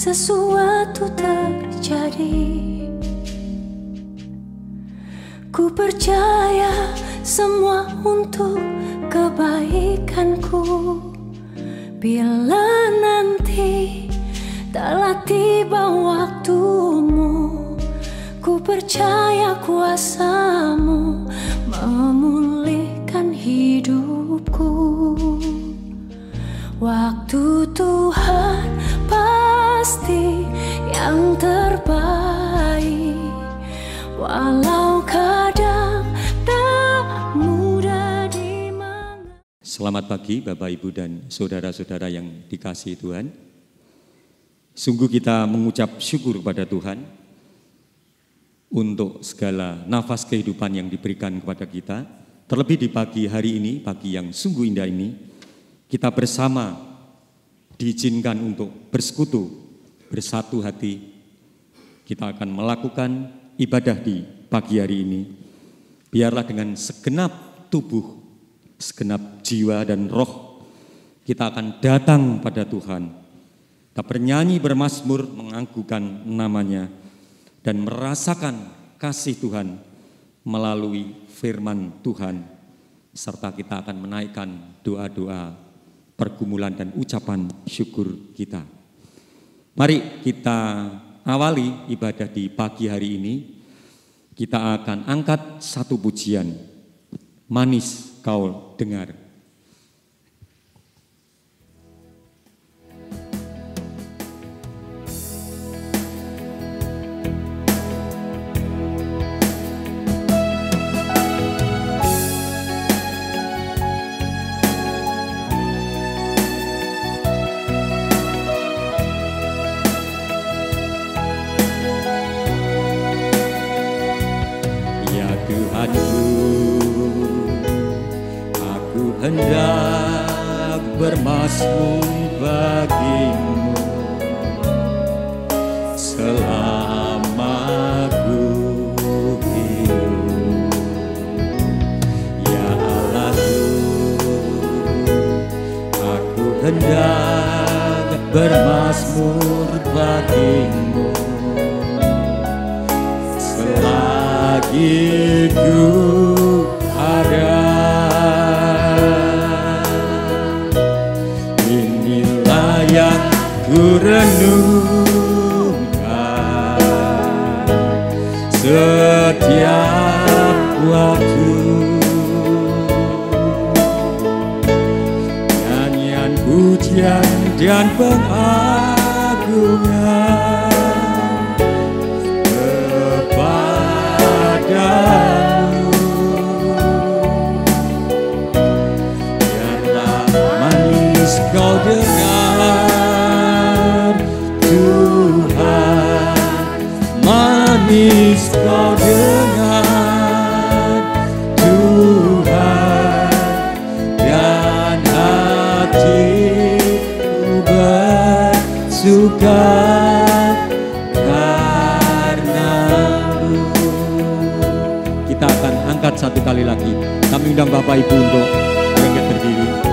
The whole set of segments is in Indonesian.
sesuatu terjadi. Ku percaya semua untuk kebaikanku. Bila nanti telah tiba waktumu, ku percaya kuasa-Mu memulihkan hidupku. Waktu Tuhan pasti yang terbaik, walau kadang tak mudah dimengerti. Selamat pagi Bapak Ibu dan saudara-saudara yang dikasihi Tuhan. Sungguh kita mengucap syukur kepada Tuhan untuk segala nafas kehidupan yang diberikan kepada kita. Terlebih di pagi hari ini, pagi yang sungguh indah ini, kita bersama diizinkan untuk bersekutu, bersatu hati. Kita akan melakukan ibadah di pagi hari ini. Biarlah dengan segenap tubuh, segenap jiwa dan roh, kita akan datang pada Tuhan. Kita bernyanyi, bermazmur, mengagungkan namanya, dan merasakan kasih Tuhan melalui firman Tuhan. Serta kita akan menaikkan doa-doa, pergumulan dan ucapan syukur kita. Mari kita awali ibadah di pagi hari ini. Kita akan angkat satu pujian, Manis Kau Dengar. Hendak bermazmur bagimu selama ku hidup. Ya Allahku, aku hendak bermazmur bagimu selagi ku ada. Yang ku renungkan setiap waktu, nyanyian pujian dan pengagungan kepadamu. Biarlah manis kau dengar, manis kau dengar Tuhan, dan hatiku bersuka karena-Mu. Kita akan angkat satu kali lagi. Kami undang Bapak Ibu untuk bangkit berdiri.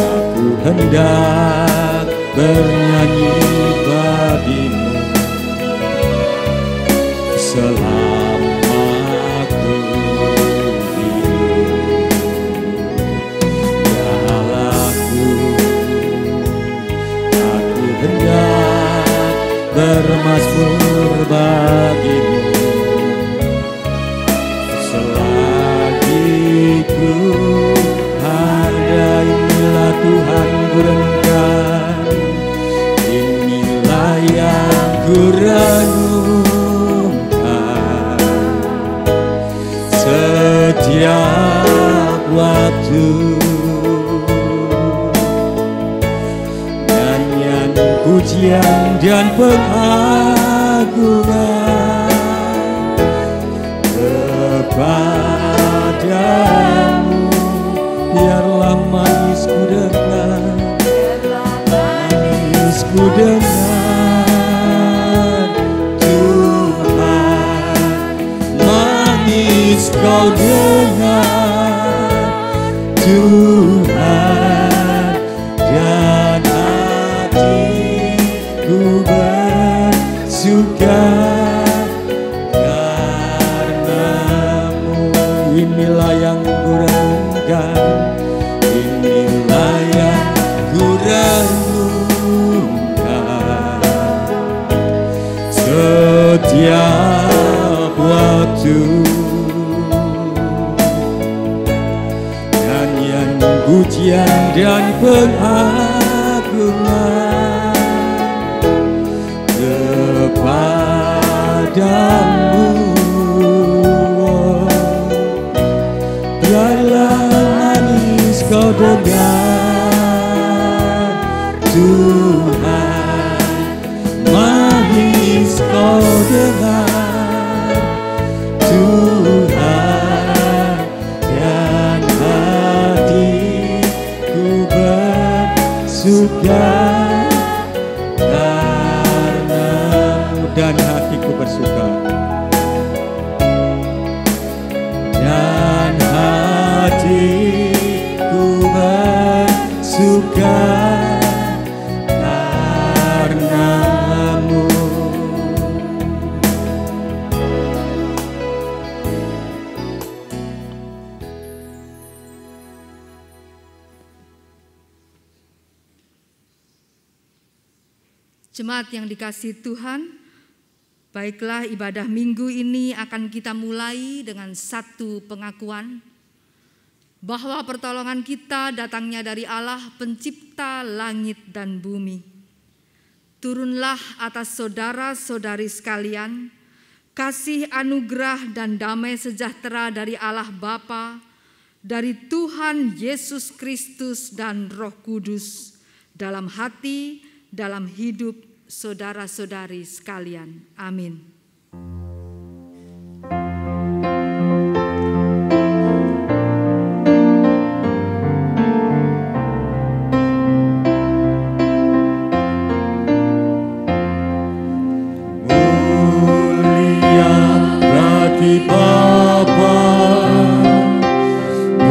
Aku hendak bernyanyi bagimu selama ku hidup. Ya Allahku, aku hendak bermazmur bagimu selagi ku ada. Inilah Tuhan ku renungkan, inilah yang ku renungkan setiap waktu, nyanyian pujian dan pengagungan kepadamu. Biarlah manis ku dengar, manis ku dengar Tuhan, dan hatiku bersuka karenamu. Inilah yang kurenungkan, inilah yang kurenungkan setiap waktu. Nyanyian pujian dan pengagungan kepadamu. Biarlah manis kau dengar, Tuhan, manis kau dengar, Tuhan, dan hatiku bersuka karenamu, dan hatiku bersuka, dan hatiku bersuka karenamu. Jemaat yang dikasihi Tuhan, baiklah ibadah minggu ini akan kita mulai dengan satu pengakuan bahwa pertolongan kita datangnya dari Allah pencipta langit dan bumi. Turunlah atas saudara-saudari sekalian kasih anugerah dan damai sejahtera dari Allah Bapa, dari Tuhan Yesus Kristus dan Roh Kudus dalam hati, dalam hidup saudara-saudari sekalian. Amin. Mulia bagi Bapa,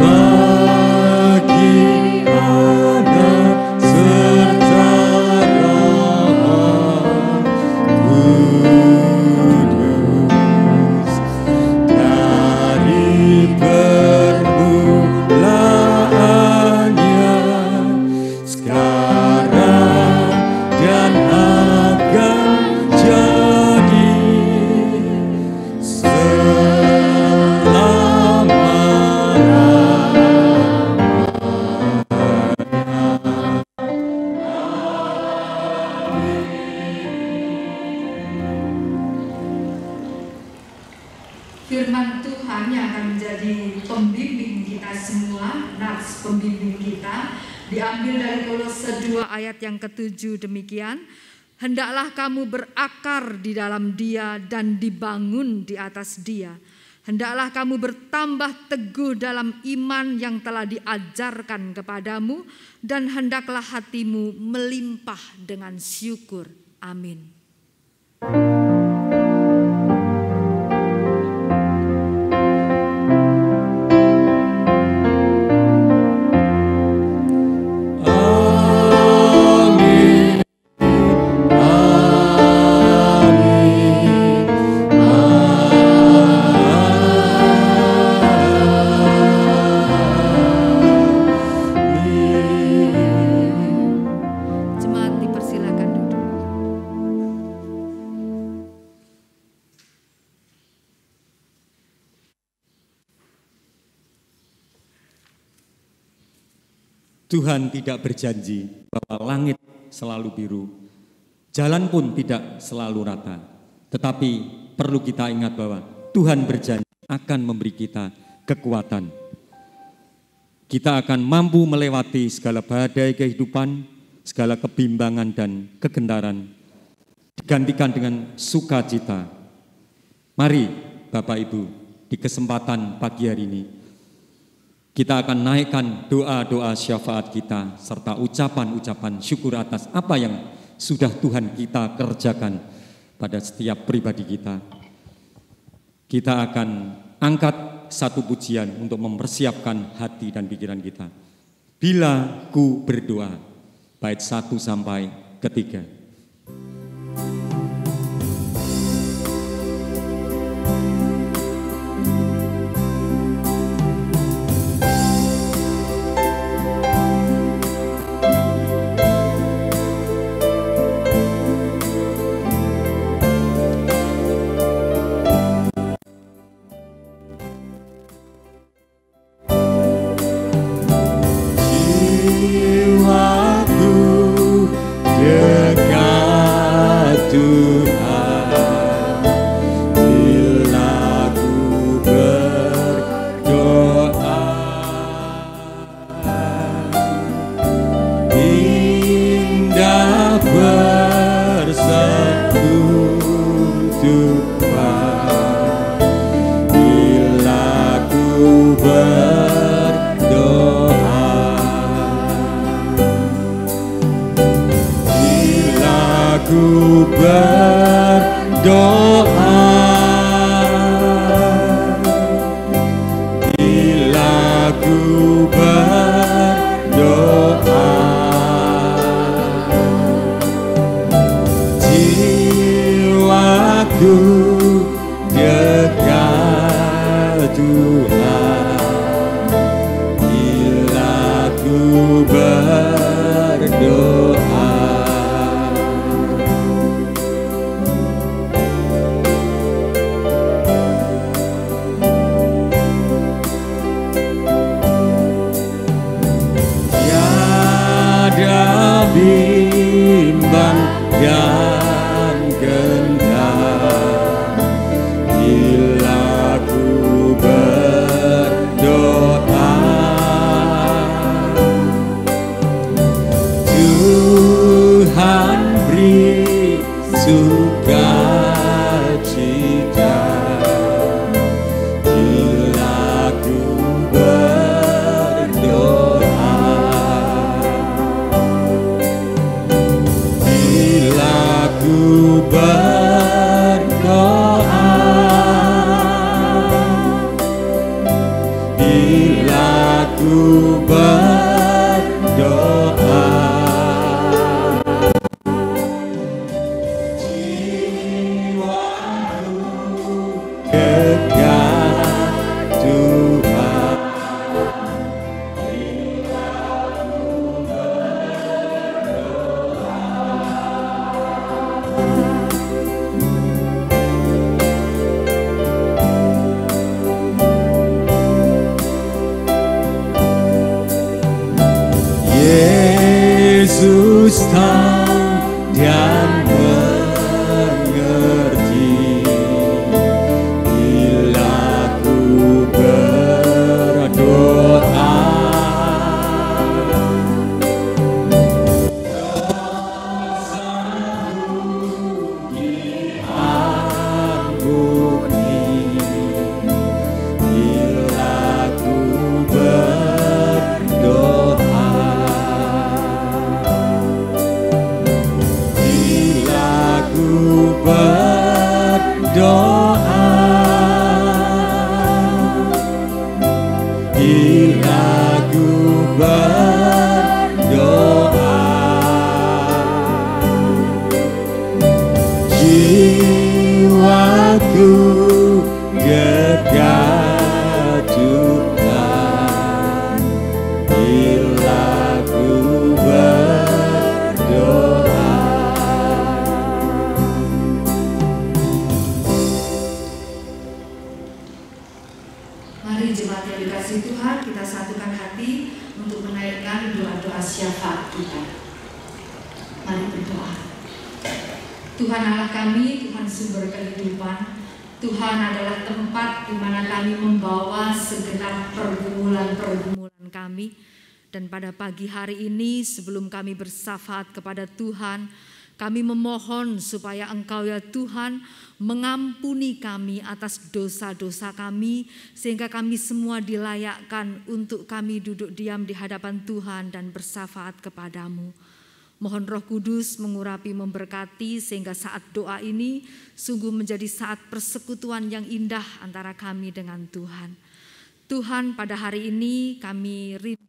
bagi Anak serta Roh Kudus, dari permulaannya, sekarang dan akan jadi Firman Tuhan yang akan menjadi pembimbing kita semua, nats pembimbing kita, diambil dari Kolose 2 ayat yang ke-7 demikian. Hendaklah kamu berakar di dalam Dia dan dibangun di atas Dia. Hendaklah kamu bertambah teguh dalam iman yang telah diajarkan kepadamu, dan hendaklah hatimu melimpah dengan syukur. Amin. Jemaat dipersilakan duduk. Tuhan tidak berjanji bahwa langit selalu biru, jalan pun tidak selalu rata. Tetapi perlu kita ingat bahwa Tuhan berjanji akan memberi kita kekuatan. Kita akan mampu melewati segala badai kehidupan, segala kebimbangan dan kegentaran, digantikan dengan sukacita. Mari Bapak Ibu, di kesempatan pagi hari ini, kita akan naikkan doa-doa syafaat kita serta ucapan-ucapan syukur atas apa yang sudah Tuhan kita kerjakan pada setiap pribadi kita. Kita akan angkat satu pujian untuk mempersiapkan hati dan pikiran kita. Bila ku berdoa, bait 1 sampai 3. Sebelum kami bersyafat kepada Tuhan, kami memohon supaya Engkau ya Tuhan mengampuni kami atas dosa-dosa kami, sehingga kami semua dilayakkan untuk kami duduk diam di hadapan Tuhan dan bersyafat kepadamu. Mohon Roh Kudus mengurapi, memberkati, sehingga saat doa ini sungguh menjadi saat persekutuan yang indah antara kami dengan Tuhan. Tuhan, pada hari ini kami rindu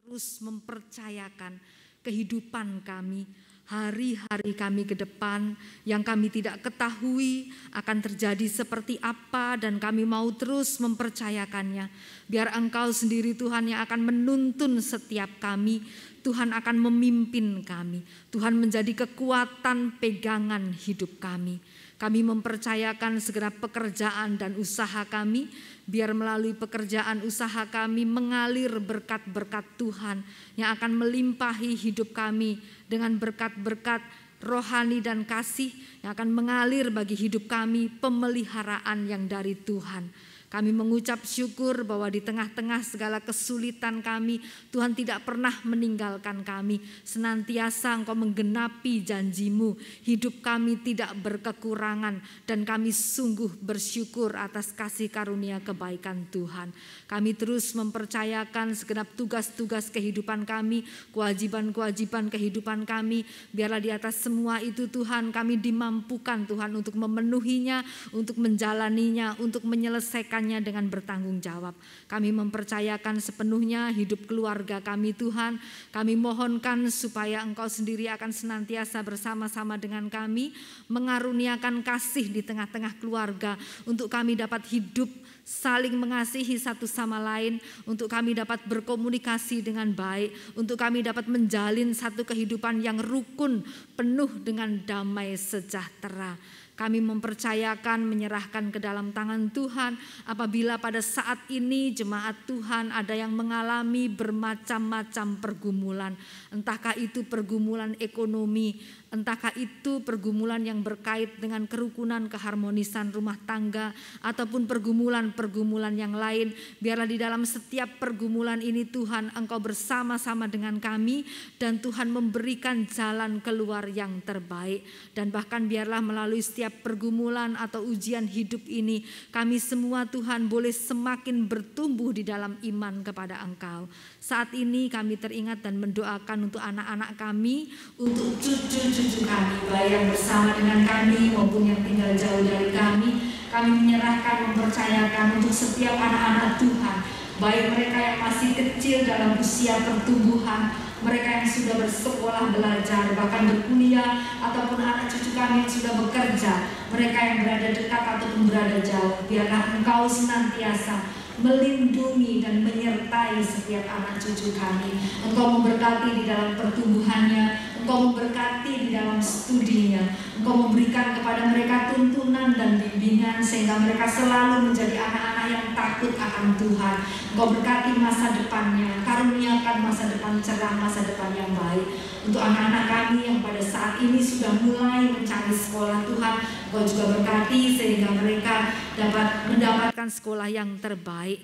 terus mempercayakan kehidupan kami, hari-hari kami ke depan yang kami tidak ketahui akan terjadi seperti apa, dan kami mau terus mempercayakannya. Biar Engkau sendiri Tuhan yang akan menuntun setiap kami, Tuhan akan memimpin kami, Tuhan menjadi kekuatan pegangan hidup kami. Kami mempercayakan segera pekerjaan dan usaha kami, biar melalui pekerjaan usaha kami mengalir berkat-berkat Tuhan yang akan melimpahi hidup kami dengan berkat-berkat rohani dan kasih yang akan mengalir bagi hidup kami, pemeliharaan yang dari Tuhan. Kami mengucap syukur bahwa di tengah-tengah segala kesulitan kami, Tuhan tidak pernah meninggalkan kami. Senantiasa Engkau menggenapi janji-Mu. Hidup kami tidak berkekurangan, dan kami sungguh bersyukur atas kasih karunia kebaikan Tuhan. Kami terus mempercayakan segenap tugas-tugas kehidupan kami, kewajiban-kewajiban kehidupan kami. Biarlah di atas semua itu Tuhan, kami dimampukan Tuhan untuk memenuhinya, untuk menjalaninya, untuk menyelesaikan dengan bertanggung jawab. Kami mempercayakan sepenuhnya hidup keluarga kami Tuhan. Kami mohonkan supaya Engkau sendiri akan senantiasa bersama-sama dengan kami, mengaruniakan kasih di tengah-tengah keluarga, untuk kami dapat hidup saling mengasihi satu sama lain, untuk kami dapat berkomunikasi dengan baik, untuk kami dapat menjalin satu kehidupan yang rukun, penuh dengan damai sejahtera. Kami mempercayakan, menyerahkan ke dalam tangan Tuhan apabila pada saat ini jemaat Tuhan ada yang mengalami bermacam-macam pergumulan. Entahkah itu pergumulan ekonomi, entahkah itu pergumulan yang berkait dengan kerukunan, keharmonisan rumah tangga, ataupun pergumulan-pergumulan yang lain. Biarlah di dalam setiap pergumulan ini Tuhan, Engkau bersama-sama dengan kami, dan Tuhan memberikan jalan keluar yang terbaik. Dan bahkan biarlah melalui setiap pergumulan atau ujian hidup ini, kami semua Tuhan boleh semakin bertumbuh di dalam iman kepada Engkau. Saat ini kami teringat dan mendoakan untuk anak-anak kami, untuk cucu-cucu kami, baik yang bersama dengan kami maupun yang tinggal jauh dari kami. Kami menyerahkan, mempercayakan untuk setiap anak-anak Tuhan, baik mereka yang masih kecil dalam usia pertumbuhan, mereka yang sudah bersekolah, belajar, bahkan berkuliah, ataupun anak cucu kami yang sudah bekerja, mereka yang berada dekat ataupun berada jauh. Biarlah Engkau senantiasa melindungi dan menyertai setiap anak cucu kami. Engkau memberkati di dalam pertumbuhannya, Engkau memberkati di dalam studinya, Engkau memberikan kepada mereka tuntunan dan bimbingan sehingga mereka selalu menjadi anak-anak yang takut akan Tuhan. Engkau berkati masa depannya, karuniakan masa depan cerah, masa depan yang baik. Untuk anak-anak kami yang pada saat ini sudah mulai mencari sekolah, Tuhan, Engkau juga berkati sehingga mereka dapat mendapatkan sekolah yang terbaik.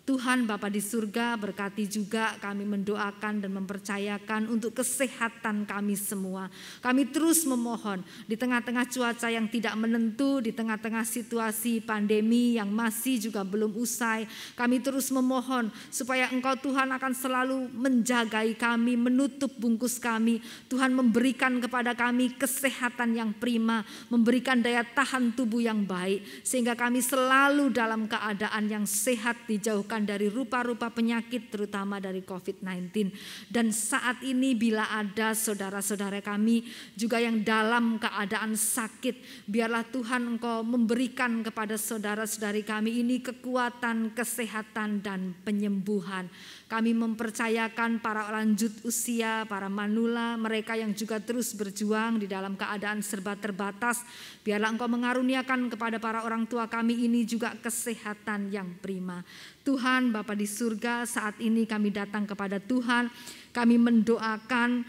Tuhan Bapa di surga, berkati juga kami mendoakan dan mempercayakan untuk kesehatan kami semua. Kami terus memohon di tengah-tengah cuaca yang tidak menentu, di tengah-tengah situasi pandemi yang masih juga belum usai. Kami terus memohon supaya Engkau Tuhan akan selalu menjagai kami, menutup bungkus kami. Tuhan memberikan kepada kami kesehatan yang prima, memberikan daya tahan tubuh yang baik, sehingga kami selalu dalam keadaan yang sehat, dijauhkan dari rupa-rupa penyakit terutama dari COVID-19. Dan saat ini bila ada saudara-saudara kami juga yang dalam keadaan sakit, biarlah Tuhan Engkau memberikan kepada saudara-saudari kami ini kekuatan, kesehatan dan penyembuhan. Kami mempercayakan para lanjut usia, para manula, mereka yang juga terus berjuang di dalam keadaan serba terbatas. Biarlah Engkau mengaruniakan kepada para orang tua kami ini juga kesehatan yang prima. Tuhan Bapa di surga, saat ini kami datang kepada Tuhan. Kami mendoakan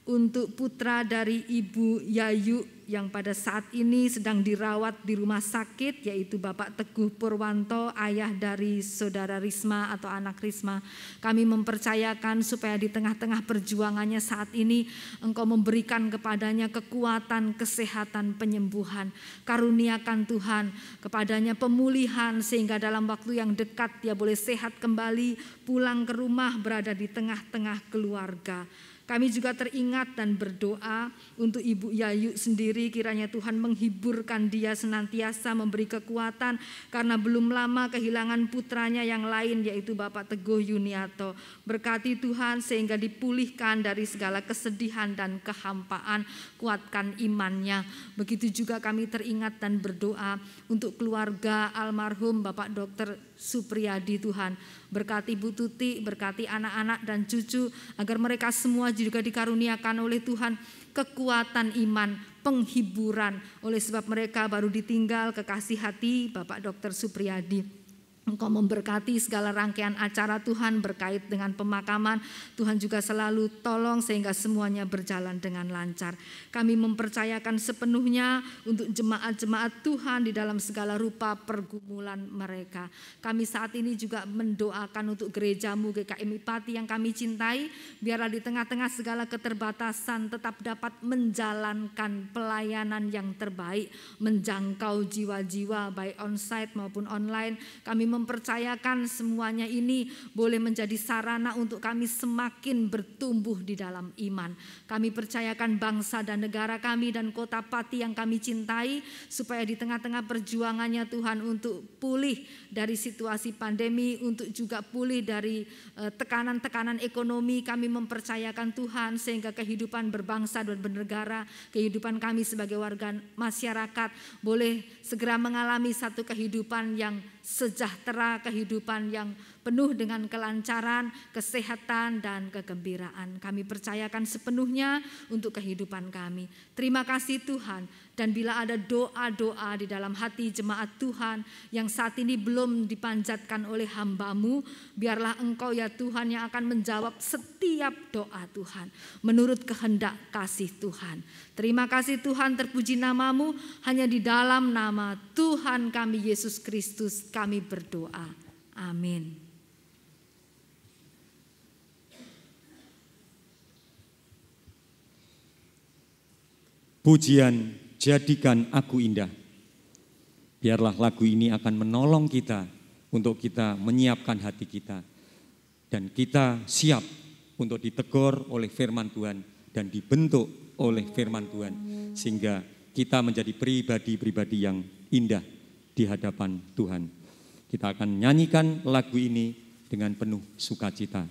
untuk putra dari Ibu Yayu yang pada saat ini sedang dirawat di rumah sakit, yaitu Bapak Teguh Purwanto, ayah dari saudara Risma atau anak Risma. Kami mempercayakan supaya di tengah-tengah perjuangannya saat ini Engkau memberikan kepadanya kekuatan, kesehatan, penyembuhan. Karuniakan Tuhan kepadanya pemulihan sehingga dalam waktu yang dekat dia boleh sehat kembali, pulang ke rumah, berada di tengah-tengah keluarga. Kami juga teringat dan berdoa untuk Ibu Yayu sendiri, kiranya Tuhan menghiburkan dia senantiasa, memberi kekuatan karena belum lama kehilangan putranya yang lain yaitu Bapak Teguh Yuniarto. Berkati Tuhan sehingga dipulihkan dari segala kesedihan dan kehampaan, kuatkan imannya. Begitu juga kami teringat dan berdoa untuk keluarga almarhum Bapak Dr. Supriyadi. Tuhan berkati Bu Tuti, berkati anak-anak dan cucu agar mereka semua juga dikaruniakan oleh Tuhan kekuatan iman, penghiburan, oleh sebab mereka baru ditinggal kekasih hati Bapak Dr. Supriyadi. Engkau memberkati segala rangkaian acara Tuhan berkait dengan pemakaman. Tuhan juga selalu tolong sehingga semuanya berjalan dengan lancar. Kami mempercayakan sepenuhnya untuk jemaat-jemaat Tuhan di dalam segala rupa pergumulan mereka. Kami saat ini juga mendoakan untuk gerejamu GKMI Pati yang kami cintai. Biarlah di tengah-tengah segala keterbatasan tetap dapat menjalankan pelayanan yang terbaik, menjangkau jiwa-jiwa baik onsite maupun online. Kami mempercayakan semuanya ini boleh menjadi sarana untuk kami semakin bertumbuh di dalam iman. Kami percayakan bangsa dan negara kami dan kota Pati yang kami cintai, supaya di tengah-tengah perjuangannya Tuhan untuk pulih dari situasi pandemi, untuk juga pulih dari tekanan-tekanan ekonomi, kami mempercayakan Tuhan sehingga kehidupan berbangsa dan bernegara, kehidupan kami sebagai warga masyarakat boleh segera mengalami satu kehidupan yang sejahtera, kehidupan yang penuh dengan kelancaran, kesehatan dan kegembiraan. Kami percayakan sepenuhnya untuk kehidupan kami. Terima kasih Tuhan. Dan bila ada doa-doa di dalam hati jemaat Tuhan yang saat ini belum dipanjatkan oleh hamba-Mu, biarlah Engkau ya Tuhan yang akan menjawab setiap doa Tuhan menurut kehendak kasih Tuhan. Terima kasih Tuhan, terpuji nama-Mu, hanya di dalam nama Tuhan kami Yesus Kristus kami berdoa. Amin. Pujian Jadikan Aku Indah. Biarlah lagu ini akan menolong kita untuk kita menyiapkan hati kita. Dan kita siap untuk ditegur oleh firman Tuhan dan dibentuk oleh firman Tuhan. Sehingga kita menjadi pribadi-pribadi yang indah di hadapan Tuhan. Kita akan nyanyikan lagu ini dengan penuh sukacita.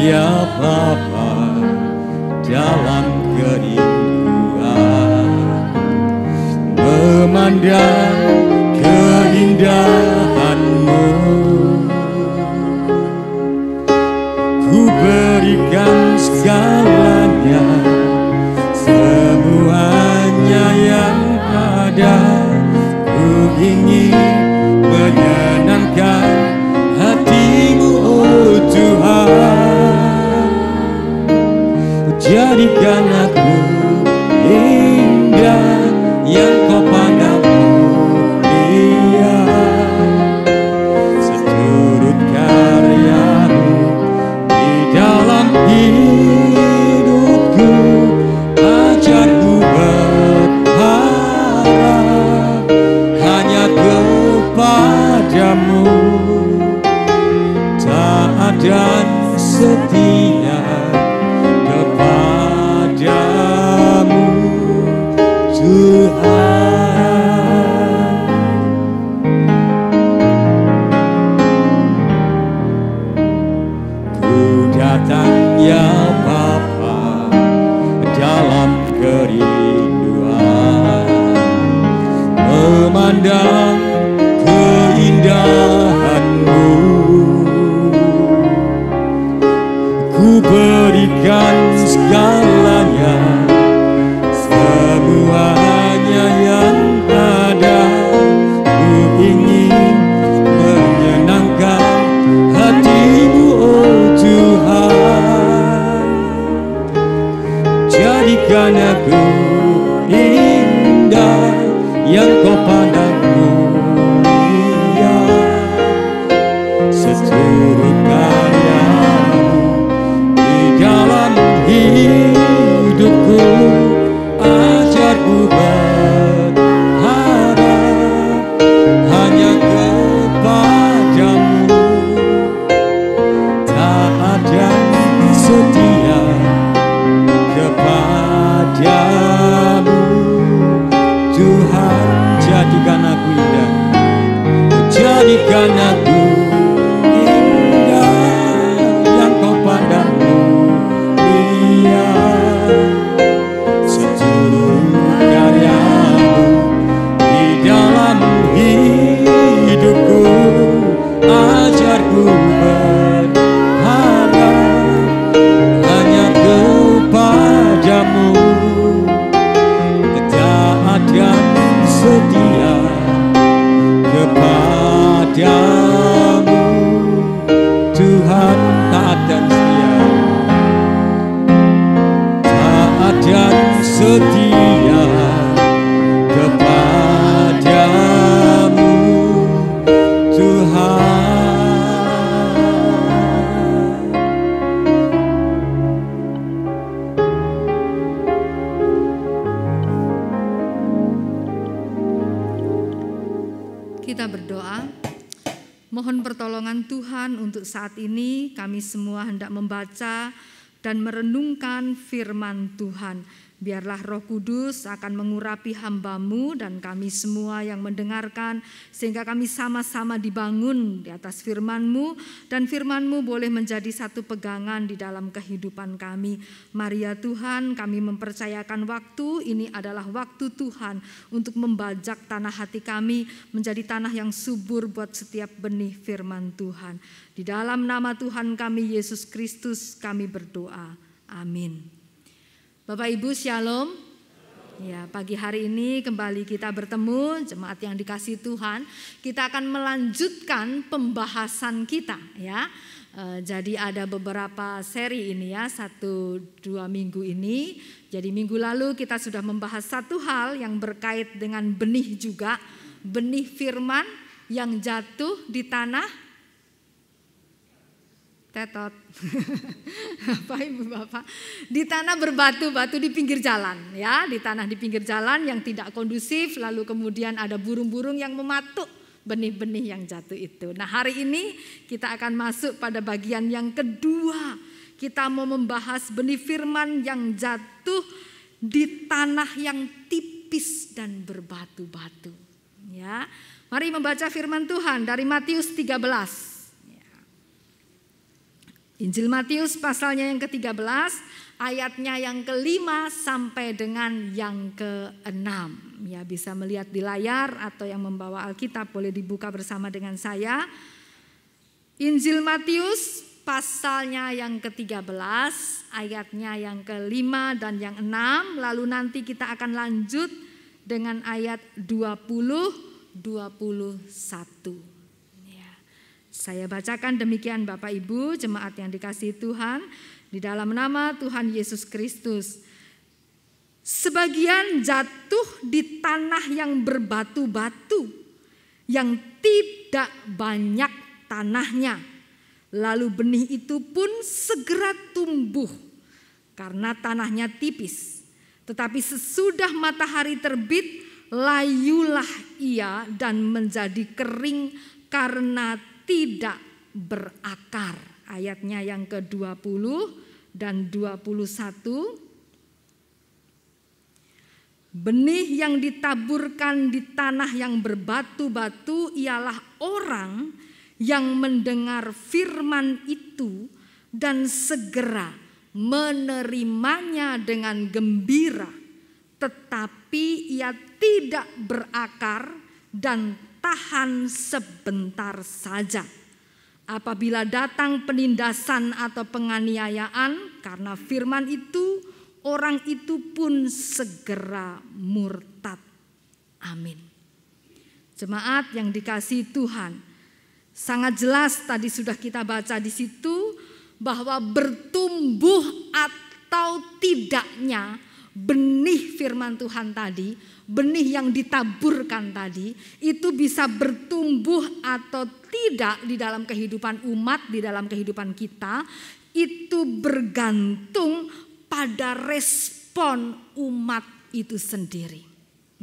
Ya Bapa, dalam kerinduan memandang keindahan-Mu, ku berikan segalanya, semuanya yang ada. Ku ingin menyenangkan hati-Mu, oh Tuhan. Jadikan aku indah yang Kau pandang mulia, seturut karya-Mu di dalam hidupku. Ajarku berharap hanya kepada-Mu, taat dan setia kepadamu Tuhan. Ku datang ya Bapa dalam kerinduan memandang keindahan-Mu. Ku Tuhan untuk saat ini kami semua hendak membaca dan merenungkan firman Tuhan. Biarlah Roh Kudus akan mengurapi hamba-Mu dan kami semua yang mendengarkan, sehingga kami sama-sama dibangun di atas firman-Mu, dan firman-Mu boleh menjadi satu pegangan di dalam kehidupan kami. Mari ya Tuhan, kami mempercayakan waktu ini adalah waktu Tuhan untuk membajak tanah hati kami menjadi tanah yang subur buat setiap benih firman Tuhan. Di dalam nama Tuhan kami Yesus Kristus kami berdoa. Amin. Bapak Ibu Shalom. Ya, pagi hari ini kembali kita bertemu jemaat yang dikasihi Tuhan. Kita akan melanjutkan pembahasan kita ya. Jadi ada beberapa seri ini ya, 1-2 minggu ini. Jadi minggu lalu kita sudah membahas satu hal yang berkait dengan benih juga, benih firman yang jatuh di tanah tetot. Bapak Ibu Bapak, di tanah berbatu-batu di pinggir jalan ya, di tanah di pinggir jalan yang tidak kondusif, lalu kemudian ada burung-burung yang mematuk benih-benih yang jatuh itu. Nah, hari ini kita akan masuk pada bagian yang kedua. Kita mau membahas benih firman yang jatuh di tanah yang tipis dan berbatu-batu. Ya. Mari membaca firman Tuhan dari Matius 13. Injil Matius pasalnya yang ke-13, ayatnya yang ke-5 sampai dengan yang ke-6. Ya, bisa melihat di layar atau yang membawa Alkitab boleh dibuka bersama dengan saya. Injil Matius pasalnya yang ke-13, ayatnya yang ke-5 dan yang 6. Lalu nanti kita akan lanjut dengan ayat 20-21. Saya bacakan demikian Bapak Ibu, jemaat yang dikasihi Tuhan, di dalam nama Tuhan Yesus Kristus. Sebagian jatuh di tanah yang berbatu-batu, yang tidak banyak tanahnya. Lalu benih itu pun segera tumbuh, karena tanahnya tipis. Tetapi sesudah matahari terbit, layulah ia dan menjadi kering karena tidak berakar. Ayatnya yang ke-20 dan 21. Benih yang ditaburkan di tanah yang berbatu-batu ialah orang yang mendengar firman itu dan segera menerimanya dengan gembira, tetapi ia tidak berakar dan tahan sebentar saja. Apabila datang penindasan atau penganiayaan karena firman itu, orang itu pun segera murtad. Amin. Jemaat yang dikasihi Tuhan, sangat jelas tadi sudah kita baca di situ bahwa bertumbuh atau tidaknya benih firman Tuhan tadi, benih yang ditaburkan tadi, itu bisa bertumbuh atau tidak di dalam kehidupan umat, di dalam kehidupan kita, itu bergantung pada respon umat itu sendiri.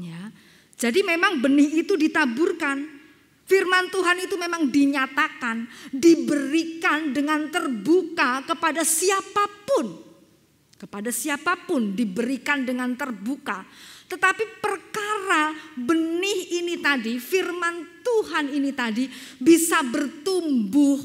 Ya. Jadi memang benih itu ditaburkan, firman Tuhan itu memang dinyatakan, diberikan dengan terbuka kepada siapapun. Kepada siapapun diberikan dengan terbuka. Tetapi perkara benih ini tadi, firman Tuhan ini tadi bisa bertumbuh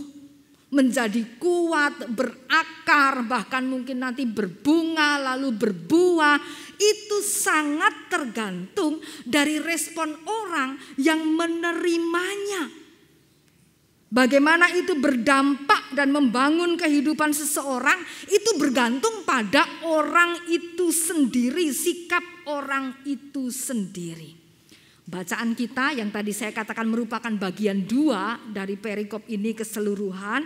menjadi kuat, berakar, bahkan mungkin nanti berbunga lalu berbuah. Itu sangat tergantung dari respon orang yang menerimanya. Bagaimana itu berdampak dan membangun kehidupan seseorang itu bergantung pada orang itu sendiri, sikap orang itu sendiri. Bacaan kita yang tadi saya katakan merupakan bagian 2 dari perikop ini keseluruhan,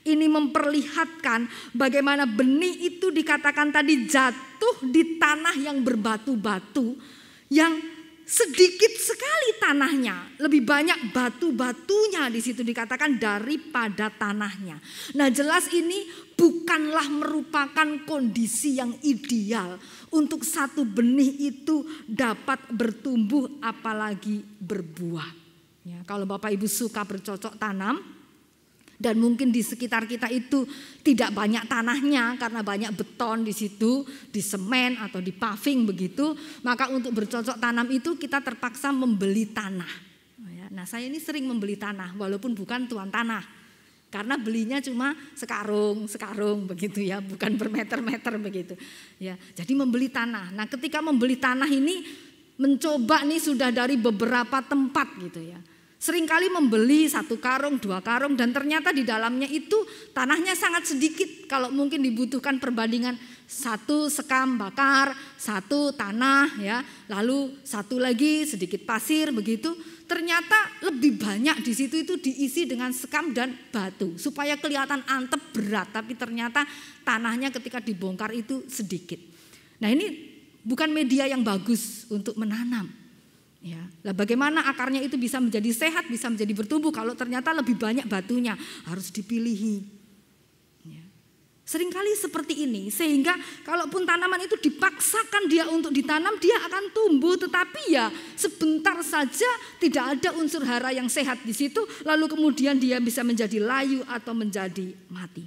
ini memperlihatkan bagaimana benih itu dikatakan tadi jatuh di tanah yang berbatu-batu, yang sedikit sekali tanahnya, lebih banyak batu-batunya di situ dikatakan daripada tanahnya. Nah, jelas ini bukanlah merupakan kondisi yang ideal untuk satu benih itu dapat bertumbuh apalagi berbuah. Ya, kalau Bapak Ibu suka bercocok tanam, Dan mungkin di sekitar kita itu tidak banyak tanahnya karena banyak beton di situ, di semen atau di paving begitu. Maka untuk bercocok tanam itu kita terpaksa membeli tanah. Nah, saya ini sering membeli tanah walaupun bukan tuan tanah. Karena belinya cuma sekarung begitu ya, bukan bermeter-meter begitu. Ya, jadi membeli tanah. Nah, ketika membeli tanah ini mencoba nih sudah dari beberapa tempat gitu ya. Seringkali membeli 1 karung, 2 karung dan ternyata di dalamnya itu tanahnya sangat sedikit. Kalau mungkin dibutuhkan perbandingan 1 sekam bakar, 1 tanah ya, lalu 1 lagi sedikit pasir begitu. Ternyata lebih banyak di situ itu diisi dengan sekam dan batu supaya kelihatan antep berat, tapi ternyata tanahnya ketika dibongkar itu sedikit. Nah, ini bukan media yang bagus untuk menanam. Ya, lah bagaimana akarnya itu bisa menjadi sehat, bisa menjadi bertumbuh kalau ternyata lebih banyak batunya, harus dipilihi. Ya. Seringkali seperti ini, sehingga kalaupun tanaman itu dipaksakan dia untuk ditanam, dia akan tumbuh, tetapi ya sebentar saja tidak ada unsur hara yang sehat di situ, lalu kemudian dia bisa menjadi layu atau menjadi mati.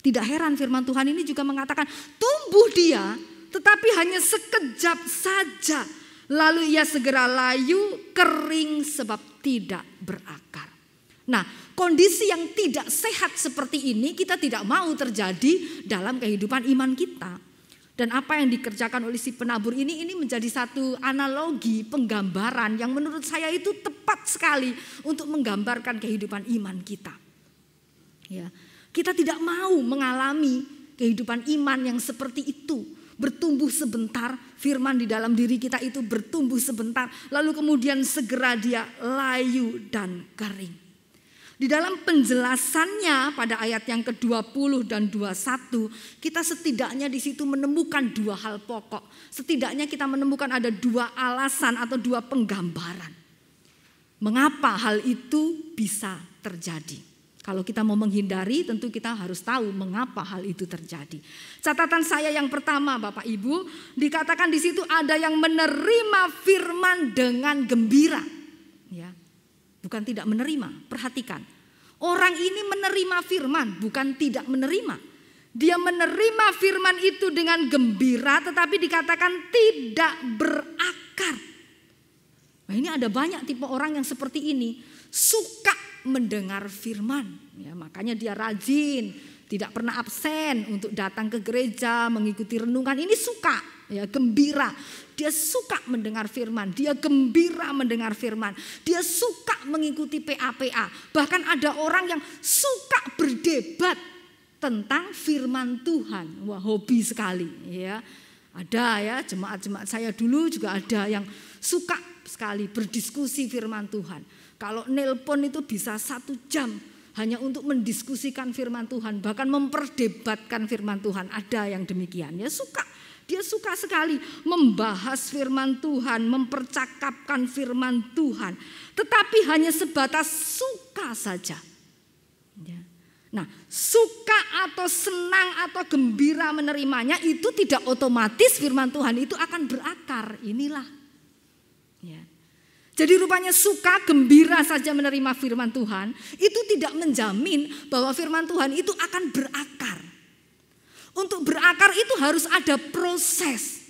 Tidak heran firman Tuhan ini juga mengatakan tumbuh dia, tetapi hanya sekejap saja. Lalu ia segera layu, kering sebab tidak berakar. Nah, kondisi yang tidak sehat seperti ini kita tidak mau terjadi dalam kehidupan iman kita. Dan apa yang dikerjakan oleh si penabur ini menjadi satu analogi, penggambaran yang menurut saya itu tepat sekali untuk menggambarkan kehidupan iman kita. Ya, kita tidak mau mengalami kehidupan iman yang seperti itu. Bertumbuh sebentar, firman di dalam diri kita itu bertumbuh sebentar, lalu kemudian segera dia layu dan kering. Di dalam penjelasannya pada ayat yang ke-20 dan 21, kita setidaknya di situ menemukan 2 hal pokok. Setidaknya kita menemukan ada 2 alasan atau 2 penggambaran. Mengapa hal itu bisa terjadi? Kalau kita mau menghindari, tentu kita harus tahu mengapa hal itu terjadi. Catatan saya yang pertama, Bapak Ibu, dikatakan di situ ada yang menerima firman dengan gembira. Ya, bukan tidak menerima. Perhatikan, orang ini menerima firman, bukan tidak menerima. Dia menerima firman itu dengan gembira, tetapi dikatakan tidak berakar. Nah, ini ada banyak tipe orang yang seperti ini, suka mendengar firman, ya, makanya dia rajin, tidak pernah absen untuk datang ke gereja, mengikuti renungan. Ini suka, ya, gembira. Dia suka mendengar firman, dia gembira mendengar firman, dia suka mengikuti PA-PA. Bahkan ada orang yang suka berdebat tentang firman Tuhan. Wah, hobi sekali, ya. Ada ya, jemaat-jemaat saya dulu juga ada yang suka sekali berdiskusi firman Tuhan. Kalau nelpon itu bisa 1 jam hanya untuk mendiskusikan firman Tuhan, bahkan memperdebatkan firman Tuhan. Ada yang demikian, ya suka. Dia suka sekali membahas firman Tuhan, mempercakapkan firman Tuhan. Tetapi hanya sebatas suka saja. Ya. Nah, suka atau senang atau gembira menerimanya itu tidak otomatis firman Tuhan itu akan berakar. Inilah. Ya. Jadi rupanya suka, gembira saja menerima firman Tuhan itu tidak menjamin bahwa firman Tuhan itu akan berakar. Untuk berakar itu harus ada proses.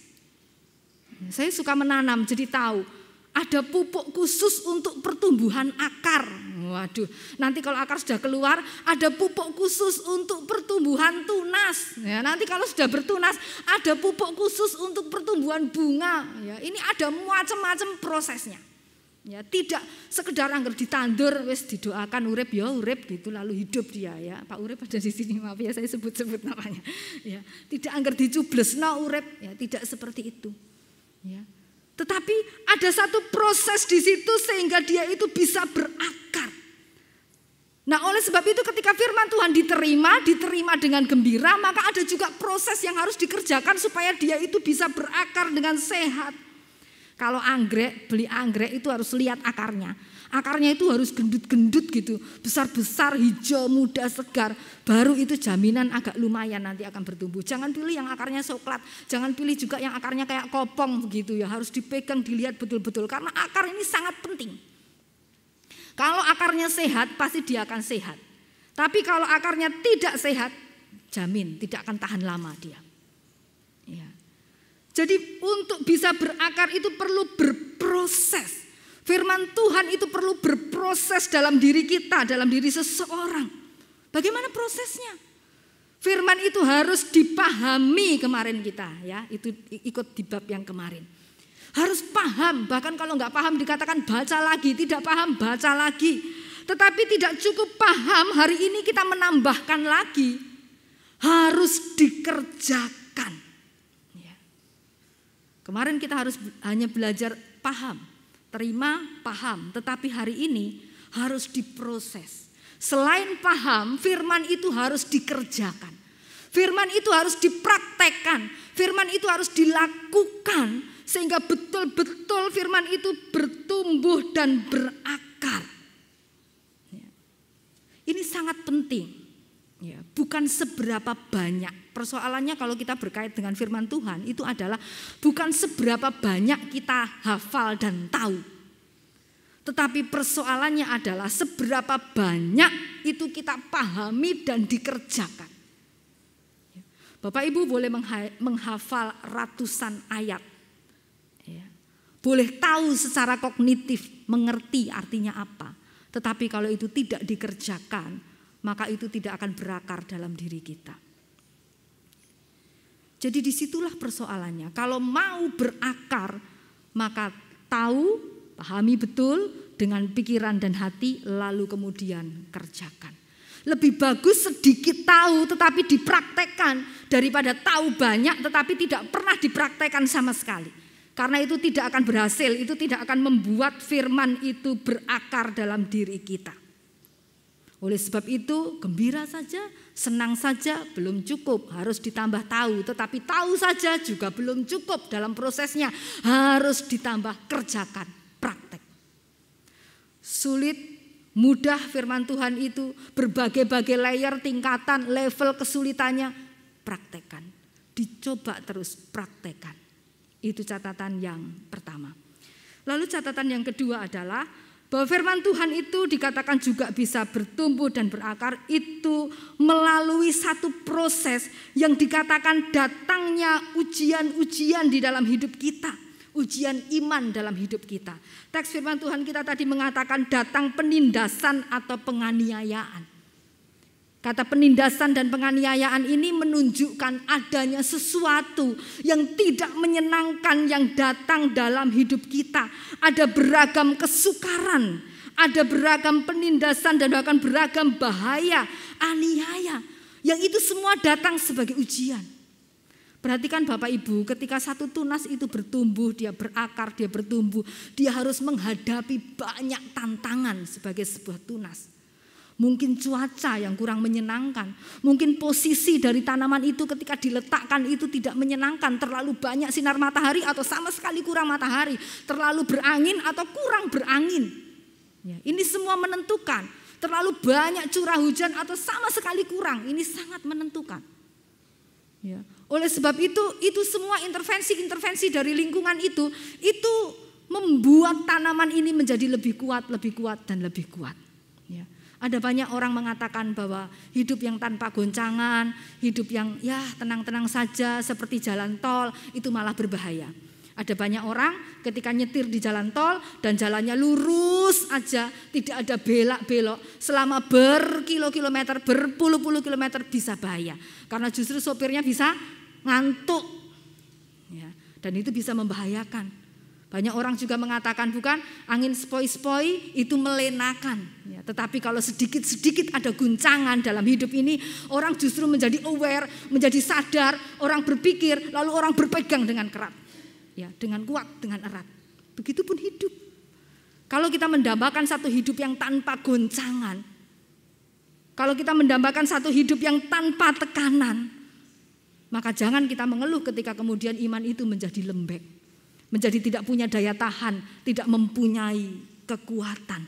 Saya suka menanam, jadi tahu ada pupuk khusus untuk pertumbuhan akar. Waduh, nanti kalau akar sudah keluar ada pupuk khusus untuk pertumbuhan tunas. Ya, nanti kalau sudah bertunas ada pupuk khusus untuk pertumbuhan bunga. Ya, ini ada macam-macam prosesnya. Ya, tidak sekedar anggar ditandur wis didoakan urip ya urip gitu lalu hidup dia ya. Pak Urip ada di sini, maaf ya saya sebut-sebut namanya. Ya, tidak anggar dicublesno urip ya, tidak seperti itu. Ya. Tetapi ada satu proses di situ sehingga dia itu bisa berakar. Nah, oleh sebab itu ketika firman Tuhan diterima dengan gembira, maka ada juga proses yang harus dikerjakan supaya dia itu bisa berakar dengan sehat. Kalau anggrek, beli anggrek itu harus lihat akarnya. Akarnya itu harus gendut-gendut gitu, besar-besar, hijau, muda, segar. Baru itu jaminan agak lumayan nanti akan bertumbuh. Jangan pilih yang akarnya coklat, jangan pilih juga yang akarnya kayak kopong begitu ya. Harus dipegang, dilihat betul-betul karena akar ini sangat penting. Kalau akarnya sehat, pasti dia akan sehat. Tapi kalau akarnya tidak sehat, jamin tidak akan tahan lama dia. Ya. Jadi untuk bisa berakar itu perlu berproses. Firman Tuhan itu perlu berproses dalam diri kita, dalam diri seseorang. Bagaimana prosesnya? Firman itu harus dipahami kemarin kita, ya, itu ikut di bab yang kemarin. Harus paham, bahkan kalau nggak paham dikatakan baca lagi, tidak paham baca lagi. Tetapi tidak cukup paham, hari ini kita menambahkan lagi, harus dikerjakan. Ya. Kemarin kita harus hanya belajar paham, terima, paham. Tetapi hari ini harus diproses. Selain paham, firman itu harus dikerjakan. Firman itu harus dipraktekkan. Firman itu harus dilakukan. Sehingga betul-betul firman itu bertumbuh dan berakar. Ini sangat penting, ya, bukan seberapa banyak. Persoalannya kalau kita berkait dengan firman Tuhan itu adalah bukan seberapa banyak kita hafal dan tahu. Tetapi persoalannya adalah seberapa banyak itu kita pahami dan dikerjakan. Bapak Ibu boleh menghafal ratusan ayat. Ya. Boleh tahu secara kognitif, mengerti artinya apa. Tetapi kalau itu tidak dikerjakan, maka itu tidak akan berakar dalam diri kita. Jadi disitulah persoalannya. Kalau mau berakar, maka tahu, pahami betul dengan pikiran dan hati, lalu kemudian kerjakan. Lebih bagus sedikit tahu tetapi dipraktekkan daripada tahu banyak tetapi tidak pernah dipraktekkan sama sekali. Karena itu tidak akan berhasil, itu tidak akan membuat firman itu berakar dalam diri kita. Oleh sebab itu, gembira saja, senang saja belum cukup, harus ditambah tahu. Tetapi tahu saja juga belum cukup dalam prosesnya, harus ditambah kerjakan, praktek. Sulit, mudah firman Tuhan itu, berbagai-bagai layer, tingkatan, level kesulitannya, praktekkan. Dicoba terus, praktekkan. Itu catatan yang pertama. Lalu catatan yang kedua adalah bahwa firman Tuhan itu dikatakan juga bisa bertumbuh dan berakar itu melalui satu proses yang dikatakan datangnya ujian-ujian di dalam hidup kita. Ujian iman dalam hidup kita. Teks firman Tuhan kita tadi mengatakan datang penindasan atau penganiayaan. Kata penindasan dan penganiayaan ini menunjukkan adanya sesuatu yang tidak menyenangkan yang datang dalam hidup kita. Ada beragam kesukaran, ada beragam penindasan dan bahkan beragam bahaya, aniaya. Yang itu semua datang sebagai ujian. Perhatikan Bapak Ibu, ketika satu tunas itu bertumbuh, dia berakar, dia bertumbuh, dia harus menghadapi banyak tantangan sebagai sebuah tunas. Mungkin cuaca yang kurang menyenangkan, mungkin posisi dari tanaman itu ketika diletakkan itu tidak menyenangkan, terlalu banyak sinar matahari atau sama sekali kurang matahari, terlalu berangin atau kurang berangin. Ya, ini semua menentukan, terlalu banyak curah hujan atau sama sekali kurang, ini sangat menentukan. Ya, oleh sebab itu semua intervensi dari lingkungan itu membuat tanaman ini menjadi lebih kuat dan lebih kuat. Ya. Ada banyak orang mengatakan bahwa hidup yang tanpa goncangan, hidup yang ya tenang-tenang saja seperti jalan tol itu malah berbahaya. Ada banyak orang ketika nyetir di jalan tol dan jalannya lurus aja, tidak ada belak-belok, selama berkilo-kilometer, berpuluh-puluh kilometer bisa bahaya. Karena justru sopirnya bisa ngantuk ya, dan itu bisa membahayakan. Banyak orang juga mengatakan bukan angin sepoi-sepoi itu melenakan. Ya, tetapi kalau sedikit-sedikit ada guncangan dalam hidup ini, orang justru menjadi aware, menjadi sadar, orang berpikir, lalu orang berpegang dengan kerat. Ya, dengan kuat, dengan erat. Begitupun hidup. Kalau kita mendambakan satu hidup yang tanpa goncangan, kalau kita mendambakan satu hidup yang tanpa tekanan, maka jangan kita mengeluh ketika kemudian iman itu menjadi lembek. Menjadi tidak punya daya tahan, tidak mempunyai kekuatan.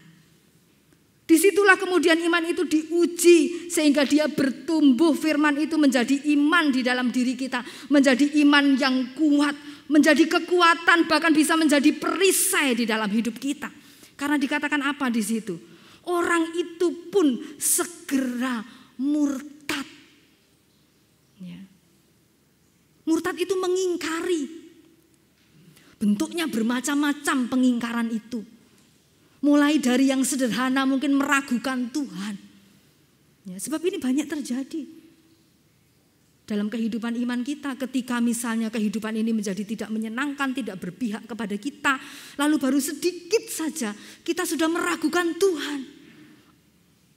Disitulah kemudian iman itu diuji sehingga dia bertumbuh, firman itu menjadi iman di dalam diri kita. Menjadi iman yang kuat, menjadi kekuatan, bahkan bisa menjadi perisai di dalam hidup kita. Karena dikatakan apa di situ? orang itu pun segera murtad. Ya. Murtad itu mengingkari. Bentuknya bermacam-macam pengingkaran itu. Mulai dari yang sederhana mungkin meragukan Tuhan. Ya, sebab ini banyak terjadi dalam kehidupan iman kita. Ketika misalnya kehidupan ini menjadi tidak menyenangkan, tidak berpihak kepada kita, lalu baru sedikit saja kita sudah meragukan Tuhan.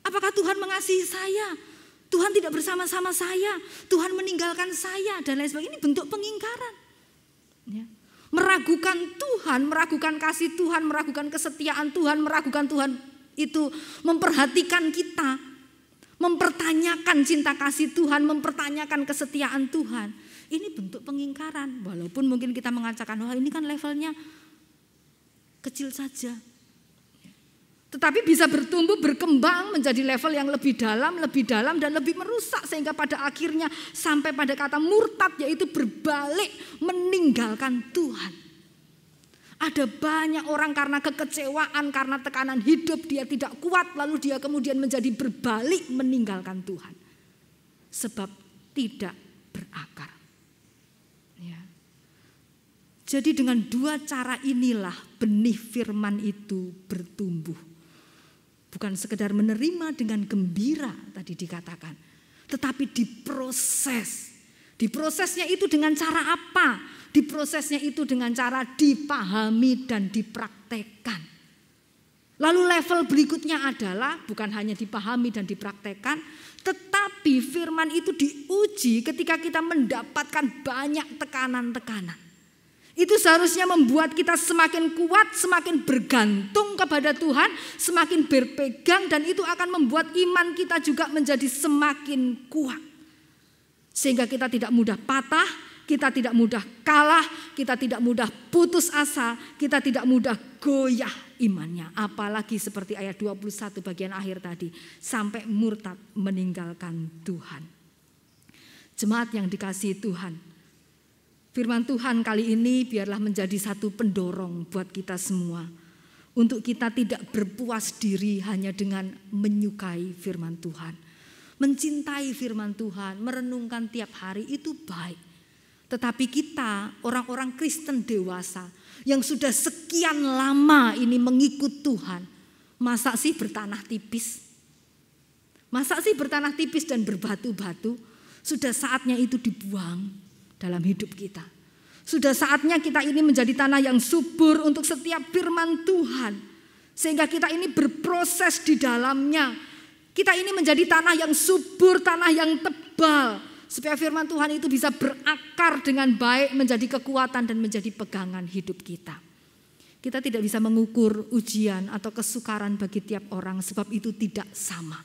Apakah Tuhan mengasihi saya? Tuhan tidak bersama-sama saya, Tuhan meninggalkan saya, dan lain sebagainya. Ini bentuk pengingkaran. Ya. Meragukan Tuhan, meragukan kasih Tuhan, meragukan kesetiaan Tuhan, meragukan Tuhan itu memperhatikan kita, mempertanyakan cinta kasih Tuhan, mempertanyakan kesetiaan Tuhan. Ini bentuk pengingkaran. Walaupun mungkin kita mengatakan, wah ini kan levelnya kecil saja. Tetapi bisa bertumbuh, berkembang menjadi level yang lebih dalam dan lebih merusak. Sehingga pada akhirnya sampai pada kata murtad, yaitu berbalik meninggalkan Tuhan. Ada banyak orang karena kekecewaan, karena tekanan hidup dia tidak kuat, lalu dia kemudian menjadi berbalik meninggalkan Tuhan. Sebab tidak berakar. Ya. Jadi dengan dua cara inilah benih firman itu bertumbuh. Bukan sekedar menerima dengan gembira tadi dikatakan, tetapi diproses. Diprosesnya itu dengan cara apa? Diprosesnya itu dengan cara dipahami dan dipraktekkan. Lalu level berikutnya adalah bukan hanya dipahami dan dipraktekkan, tetapi firman itu diuji ketika kita mendapatkan banyak tekanan-tekanan. Itu seharusnya membuat kita semakin kuat, semakin bergantung kepada Tuhan, semakin berpegang, dan itu akan membuat iman kita juga menjadi semakin kuat. Sehingga kita tidak mudah patah, kita tidak mudah kalah, kita tidak mudah putus asa, kita tidak mudah goyah imannya. Apalagi seperti ayat 21 bagian akhir tadi, sampai murtad meninggalkan Tuhan. Jemaat yang dikasihi Tuhan, firman Tuhan kali ini biarlah menjadi satu pendorong buat kita semua. Untuk kita tidak berpuas diri hanya dengan menyukai firman Tuhan. Mencintai firman Tuhan, merenungkan tiap hari itu baik. Tetapi kita orang-orang Kristen dewasa yang sudah sekian lama ini mengikut Tuhan. Masa sih bertanah tipis? Masa sih bertanah tipis dan berbatu-batu? Sudah saatnya itu dibuang dalam hidup kita. Sudah saatnya kita ini menjadi tanah yang subur untuk setiap firman Tuhan. Sehingga kita ini berproses di dalamnya. Kita ini menjadi tanah yang subur, tanah yang tebal. Supaya firman Tuhan itu bisa berakar dengan baik, menjadi kekuatan dan menjadi pegangan hidup kita. Kita tidak bisa mengukur ujian atau kesukaran bagi tiap orang sebab itu tidak sama.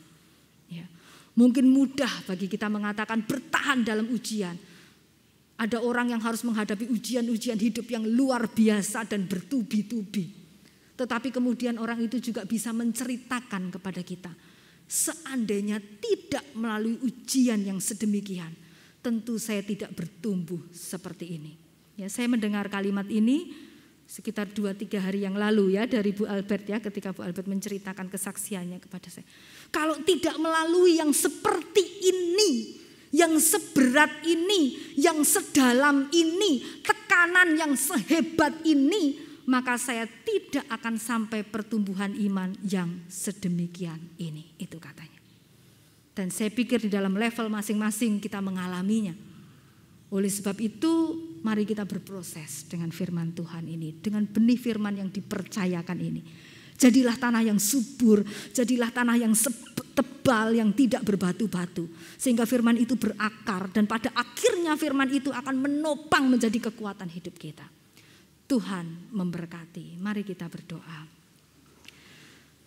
Ya. Mungkin mudah bagi kita mengatakan bertahan dalam ujian. Ada orang yang harus menghadapi ujian-ujian hidup yang luar biasa dan bertubi-tubi. Tetapi kemudian orang itu juga bisa menceritakan kepada kita. Seandainya tidak melalui ujian yang sedemikian, tentu saya tidak bertumbuh seperti ini. Ya, saya mendengar kalimat ini sekitar 2-3 hari yang lalu ya dari Bu Albert ya, ketika Bu Albert menceritakan kesaksiannya kepada saya. Kalau tidak melalui yang seperti ini, yang seberat ini, yang sedalam ini, tekanan yang sehebat ini, maka saya tidak akan sampai pertumbuhan iman yang sedemikian ini. Itu katanya. Dan saya pikir di dalam level masing-masing kita mengalaminya. Oleh sebab itu mari kita berproses dengan firman Tuhan ini. Dengan benih firman yang dipercayakan ini. Jadilah tanah yang subur, jadilah tanah yang tebal, yang tidak berbatu-batu. Sehingga firman itu berakar dan pada akhirnya firman itu akan menopang menjadi kekuatan hidup kita. Tuhan memberkati. Mari kita berdoa.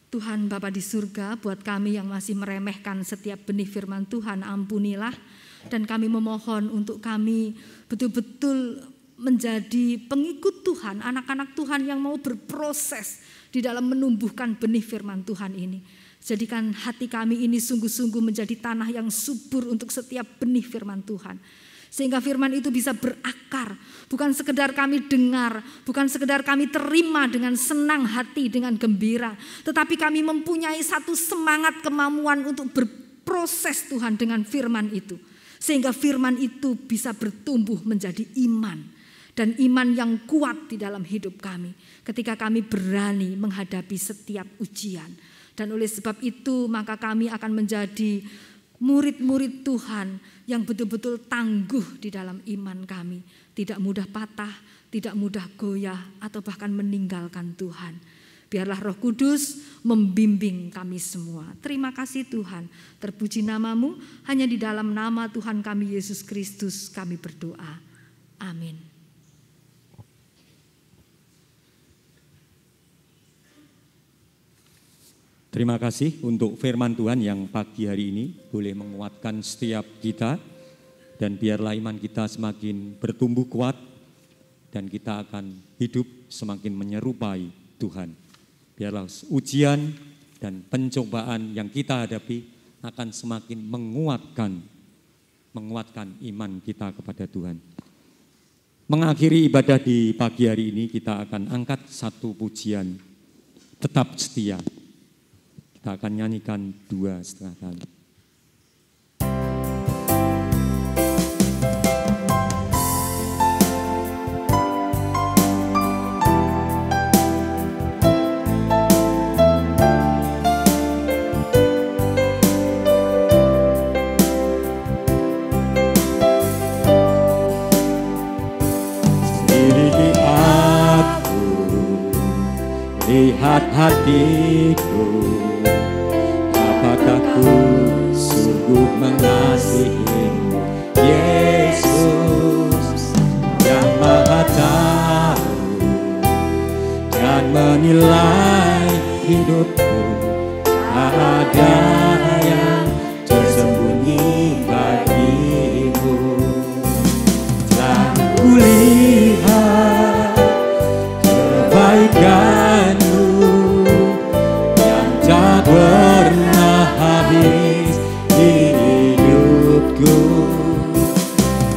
Tuhan Bapa di surga, buat kami yang masih meremehkan setiap benih firman Tuhan, ampunilah. Dan kami memohon untuk kami betul-betul menjadi pengikut Tuhan, anak-anak Tuhan yang mau berproses di dalam menumbuhkan benih firman Tuhan ini. Jadikan hati kami ini sungguh-sungguh menjadi tanah yang subur untuk setiap benih firman Tuhan. Sehingga firman itu bisa berakar. Bukan sekedar kami dengar, bukan sekedar kami terima dengan senang hati, dengan gembira. Tetapi kami mempunyai satu semangat kemampuan untuk berproses Tuhan dengan firman itu. Sehingga firman itu bisa bertumbuh menjadi iman. Dan iman yang kuat di dalam hidup kami. Ketika kami berani menghadapi setiap ujian. Dan oleh sebab itu maka kami akan menjadi murid-murid Tuhan yang betul-betul tangguh di dalam iman kami. Tidak mudah patah, tidak mudah goyah atau bahkan meninggalkan Tuhan. Biarlah Roh Kudus membimbing kami semua. Terima kasih Tuhan, terpuji nama-Mu, hanya di dalam nama Tuhan kami Yesus Kristus kami berdoa. Amin. Terima kasih untuk firman Tuhan yang pagi hari ini boleh menguatkan setiap kita, dan biarlah iman kita semakin bertumbuh kuat dan kita akan hidup semakin menyerupai Tuhan. Biarlah ujian dan pencobaan yang kita hadapi akan semakin menguatkan iman kita kepada Tuhan. Mengakhiri ibadah di pagi hari ini kita akan angkat satu pujian, Tetap Setia. Kita akan nyanyikan 2,5 kali. Selidiki aku, lihat hatiku, apakah ku sungguh mengasihimu, Yesus yang Maha Tahu dan menilai hidupku. Tak ada yang tersembunyi bagimu. Telah kulihat kebaikan-Mu yang tak pernah habis di hidupku.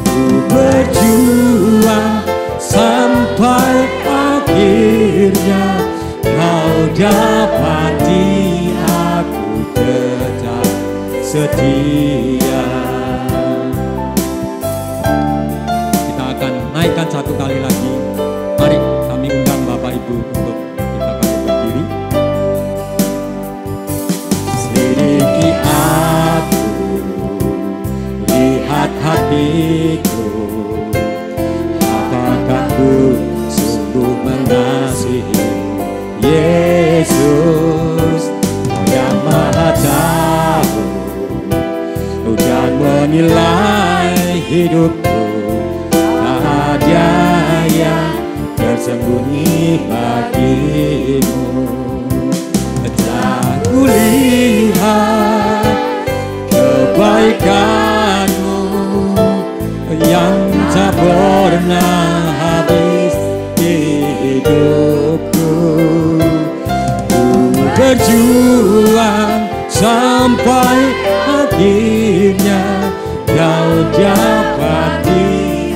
Ku berjuang sampai akhirnya Kau dapati aku tetap setia. Kita akan naikkan satu kali lagi. Mari kami undang Bapak Ibu untuk kita bangkit berdiri. Selidiki aku, lihat hatiku, apakah ku sungguh mengasihimu, Yesus yang Maha Tahu dan menilai hidupku. Tak ada yang tersembunyi bagimu. Telah kulihat kebaikan-Mu yang tak pernah habis di hidupku. Ku berjuang sampai akhirnya Kau dapati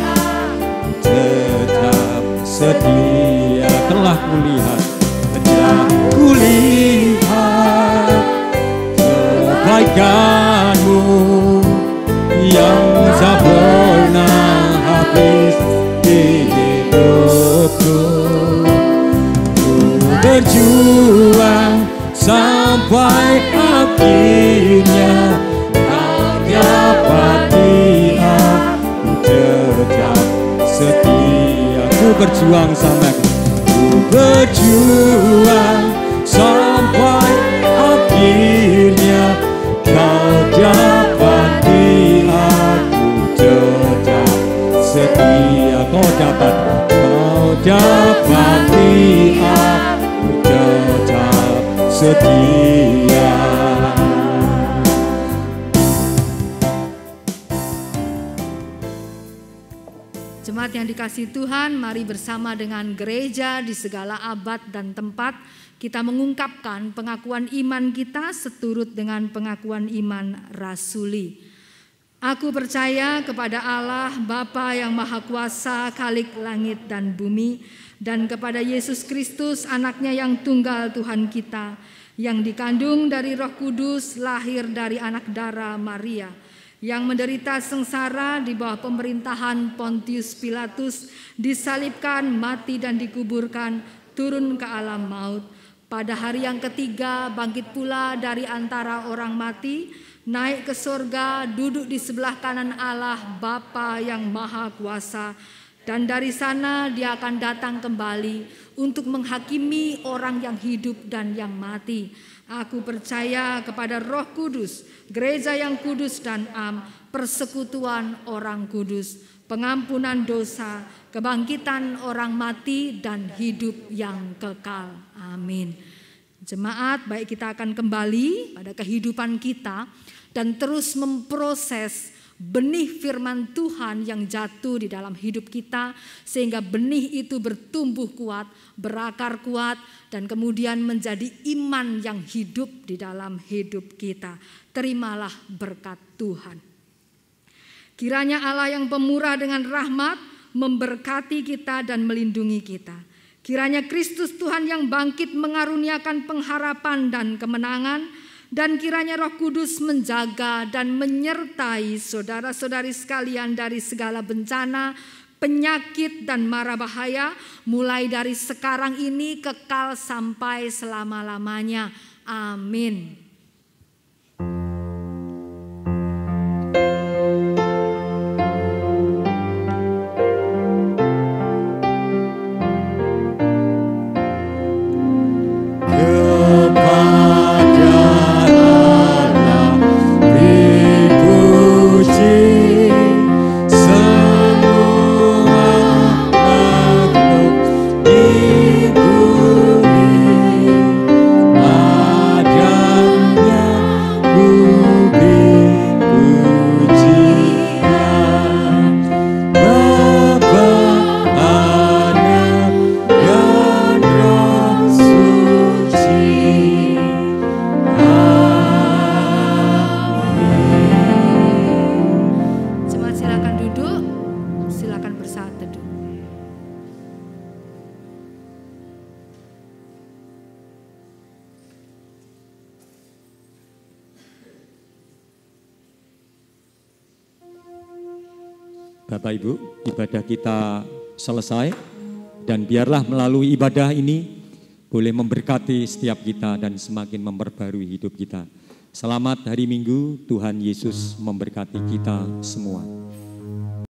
tetap setia. Telah kulihat kebaikan-Mu yang tak pernah habis di hidupku. Ku berjuang sampai akhirnya Kau dapati aku tetap setia. Ku berjuang sampai akhirnya Kau dapati aku tetap setia. Kau dapati aku tetap setia. Jemaat yang dikasihi Tuhan, mari bersama dengan gereja di segala abad dan tempat kita mengungkapkan pengakuan iman kita seturut dengan pengakuan iman rasuli. Aku percaya kepada Allah, Bapa yang Maha Kuasa, Khalik langit dan bumi, dan kepada Yesus Kristus, Anaknya yang tunggal Tuhan kita, yang dikandung dari Roh Kudus, lahir dari anak darah Maria, yang menderita sengsara di bawah pemerintahan Pontius Pilatus, disalibkan, mati dan dikuburkan, turun ke alam maut. Pada hari yang ketiga bangkit pula dari antara orang mati, naik ke surga, duduk di sebelah kanan Allah Bapa yang Maha Kuasa, dan dari sana Dia akan datang kembali untuk menghakimi orang yang hidup dan yang mati. Aku percaya kepada Roh Kudus, gereja yang kudus dan am, persekutuan orang kudus, pengampunan dosa, kebangkitan orang mati dan hidup yang kekal. Amin. Jemaat, baik, kita akan kembali pada kehidupan kita dan terus memproses benih firman Tuhan yang jatuh di dalam hidup kita, sehingga benih itu bertumbuh kuat, berakar kuat, dan kemudian menjadi iman yang hidup di dalam hidup kita. Terimalah berkat Tuhan. Kiranya Allah yang pemurah dengan rahmat memberkati kita dan melindungi kita. Kiranya Kristus Tuhan yang bangkit mengaruniakan pengharapan dan kemenangan, dan kiranya Roh Kudus menjaga dan menyertai saudara-saudari sekalian dari segala bencana, penyakit dan mara bahaya, mulai dari sekarang ini kekal sampai selama-lamanya. Amin. Bapak Ibu, ibadah kita selesai, dan biarlah melalui ibadah ini boleh memberkati setiap kita dan semakin memperbarui hidup kita. Selamat hari Minggu, Tuhan Yesus memberkati kita semua.